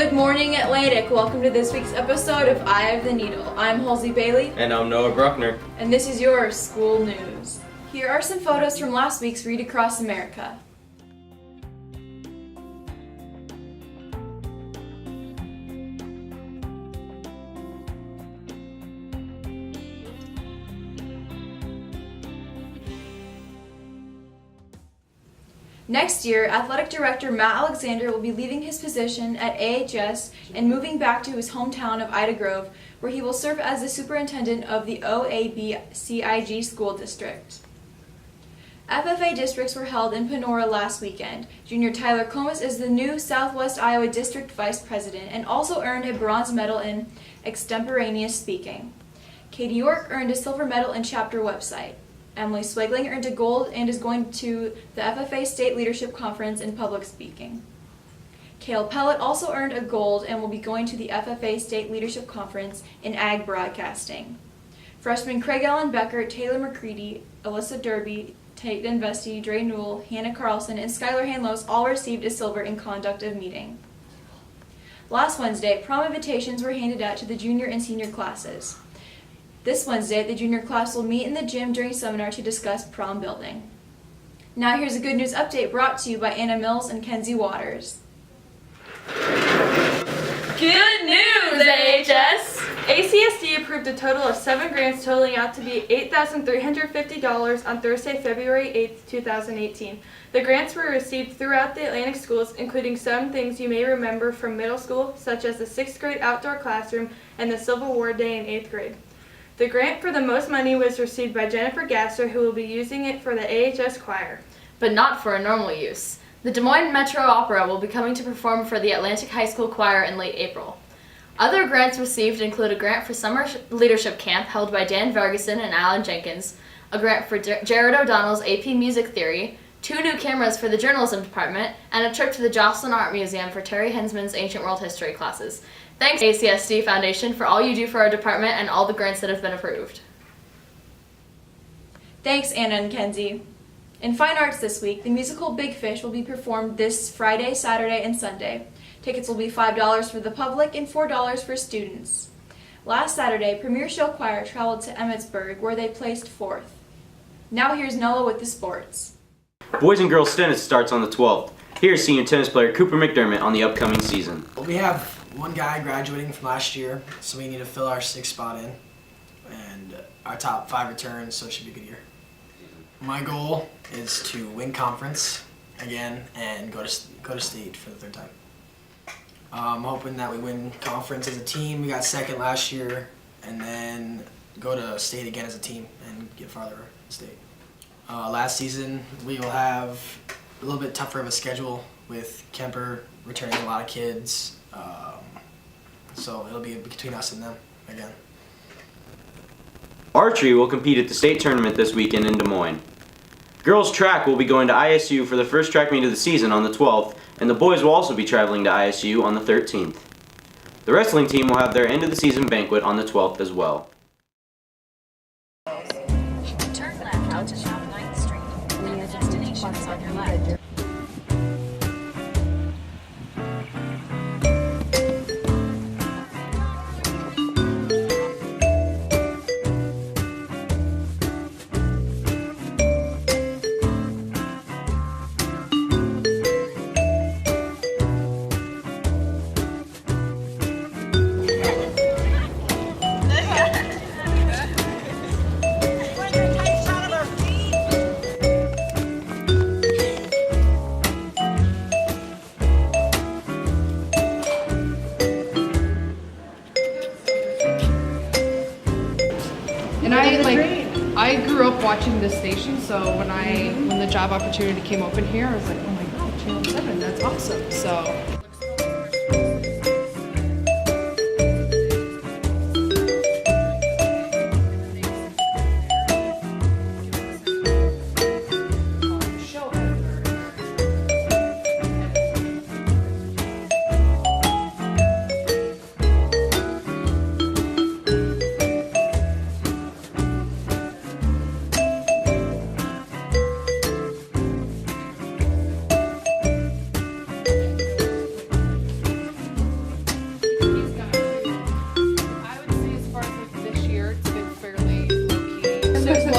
Good morning, Atlantic. Welcome to this week's episode of Eye of the Needle. I'm Halsey Bailey. And I'm Noah Bruckner. And this is your school news. Here are some photos from last week's Read Across America. Next year, Athletic Director Matt Alexander will be leaving his position at AHS and moving back to his hometown of Ida Grove, where he will serve as the superintendent of the OABCIG school district. FFA districts were held in Panora last weekend. Junior Tyler Comas is the new Southwest Iowa District Vice President and also earned a bronze medal in extemporaneous speaking. Katie York earned a silver medal in chapter website. Emily Swegling earned a gold and is going to the FFA State Leadership Conference in public speaking. Cale Pellet also earned a gold and will be going to the FFA State Leadership Conference in Ag Broadcasting. Freshmen Craig Allen Becker, Taylor McCready, Alyssa Derby, Tate Vesti, Dre Newell, Hannah Carlson, and Skylar Hanlos all received a silver in conduct of meeting. Last Wednesday, prom invitations were handed out to the junior and senior classes. This Wednesday, the junior class will meet in the gym during seminar to discuss prom building. Now here's a good news update brought to you by Anna Mills and Kenzie Waters. Good news, AHS! ACSD approved a total of 7 grants totaling out to be $8,350 on Thursday, February 8, 2018. The grants were received throughout the Atlantic schools, including some things you may remember from middle school, such as the 6th grade outdoor classroom and the Civil War Day in 8th grade. The grant for the most money was received by Jennifer Gasser, who will be using it for the AHS choir. But not for a normal use. The Des Moines Metro Opera will be coming to perform for the Atlantic High School Choir in late April. Other grants received include a grant for Summer Leadership Camp held by Dan Vargason and Alan Jenkins, a grant for Jared O'Donnell's AP Music Theory, 2 new cameras for the journalism department, and a trip to the Jocelyn Art Museum for Terry Hensman's Ancient World History classes. Thanks, ACSD Foundation, for all you do for our department and all the grants that have been approved. Thanks, Anna and Kenzie. In Fine Arts this week, the musical Big Fish will be performed this Friday, Saturday, and Sunday. Tickets will be $5 for the public and $4 for students. Last Saturday, Premier Show Choir traveled to Emmitsburg, where they placed 4th. Now here's Noah with the sports. Boys and girls tennis starts on the 12th. Here's senior tennis player Cooper McDermott on the upcoming season. We have one guy graduating from last year, so we need to fill our 6th spot in. And our top 5 returns, so it should be a good year. My goal is to win conference again and go to state for the 3rd time. I'm hoping that we win conference as a team. We got 2nd last year, and then go to state again as a team and get farther in state. Last season, we will have a little bit tougher of a schedule with Kemper returning a lot of kids. So it'll be between us and them again. Archery will compete at the state tournament this weekend in Des Moines. Girls track will be going to ISU for the first track meet of the season on the 12th, and the boys will also be traveling to ISU on the 13th. The wrestling team will have their end of the season banquet on the 12th as well. Turn left out to South 9th Street. Then the destination is on your left. And I grew up watching this station, so when the job opportunity came open here, I was like, oh my god, Channel 7, that's awesome. So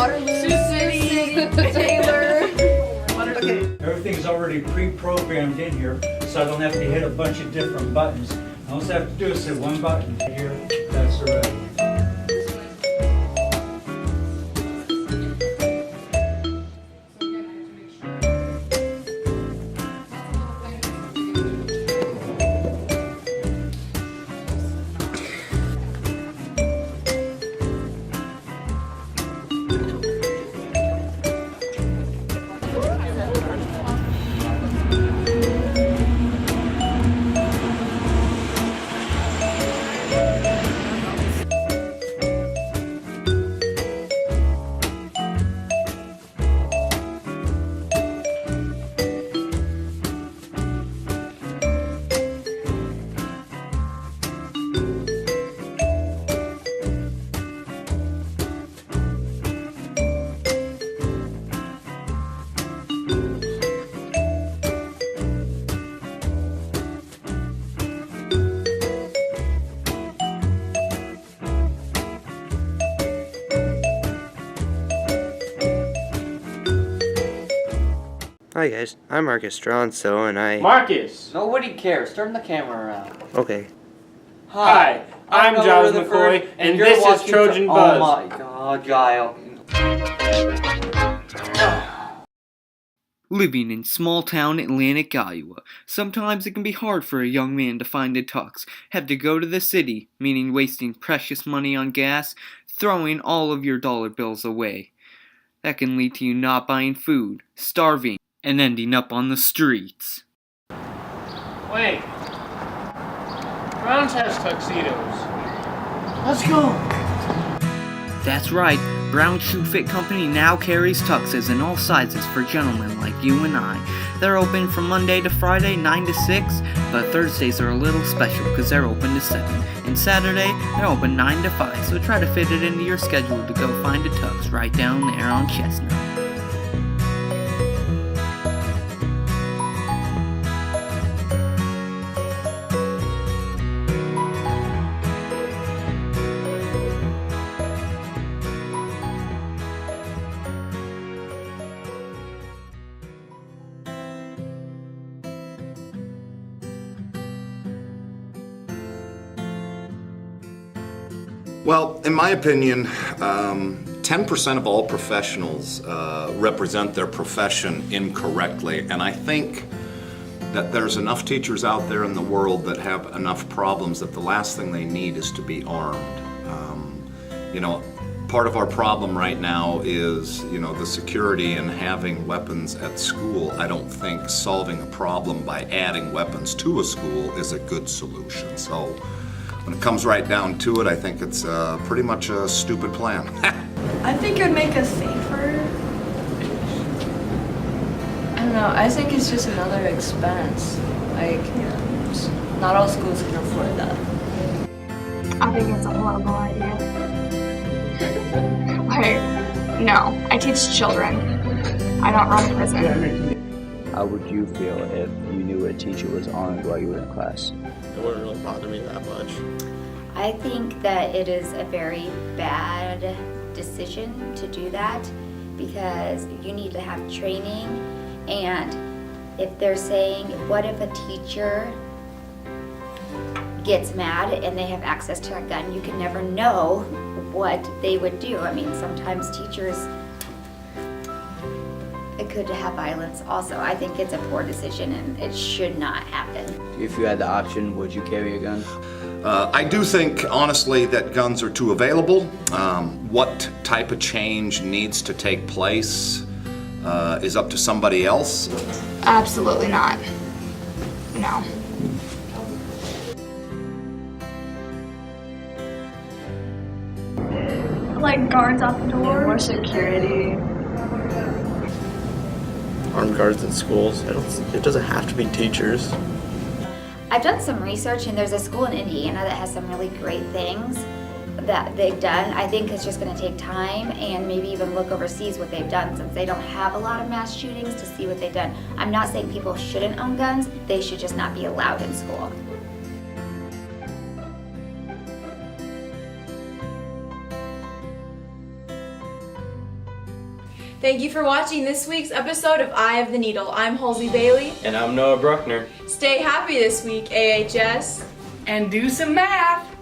Waterloo, Taylor. Okay. Everything's already pre-programmed in here, so I don't have to hit a bunch of different buttons. All I have to do is hit one button here. That's the red. Hi guys, I'm Marcus Stronso and I... Marcus! Nobody cares. Turn the camera around. Okay. Hi, I'm Giles McCoy, and this is Trojan Buzz. Oh my god, Giles. Living in small-town Atlantic, Iowa, sometimes it can be hard for a young man to find a tux. Have to go to the city, meaning wasting precious money on gas, throwing all of your dollar bills away. That can lead to you not buying food, starving, and ending up on the streets. Wait. Browns has tuxedos. Let's go! That's right, Brown Shoe Fit Company now carries tuxes in all sizes for gentlemen like you and I. They're open from Monday to Friday, 9 to 6, but Thursdays are a little special because they're open to 7. And Saturday, they're open 9 to 5, so try to fit it into your schedule to go find a tux right down there on Chestnut. Well, in my opinion, 10% of all professionals represent their profession incorrectly, and I think that there's enough teachers out there in the world that have enough problems that the last thing they need is to be armed. Part of our problem right now is, the security and having weapons at school. I don't think solving a problem by adding weapons to a school is a good solution. So when it comes right down to it, I think it's pretty much a stupid plan. I think it would make us safer. I don't know, I think it's just another expense. Not all schools can afford that. I think it's a horrible idea. No, I teach children. I don't run a prison. How would you feel if you knew a teacher was armed while you were in class? It wouldn't really bother me that much. I think that it is a very bad decision to do that because you need to have training, and if they're saying, what if a teacher gets mad and they have access to a gun, you can never know what they would do. I mean, sometimes teachers, it could have violence also. I think it's a poor decision and it should not happen. If you had the option, would you carry a gun? I do think, honestly, that guns are too available. What type of change needs to take place is up to somebody else. Absolutely not. No. Like guards at the door. More security. Armed guards in schools. It doesn't have to be teachers. I've done some research, and there's a school in Indiana that has some really great things that they've done. I think it's just going to take time and maybe even look overseas what they've done, since they don't have a lot of mass shootings, to see what they've done. I'm not saying people shouldn't own guns, they should just not be allowed in school. Thank you for watching this week's episode of Eye of the Needle. I'm Halsey Bailey. And I'm Noah Bruckner. Stay happy this week, AHS. And do some math.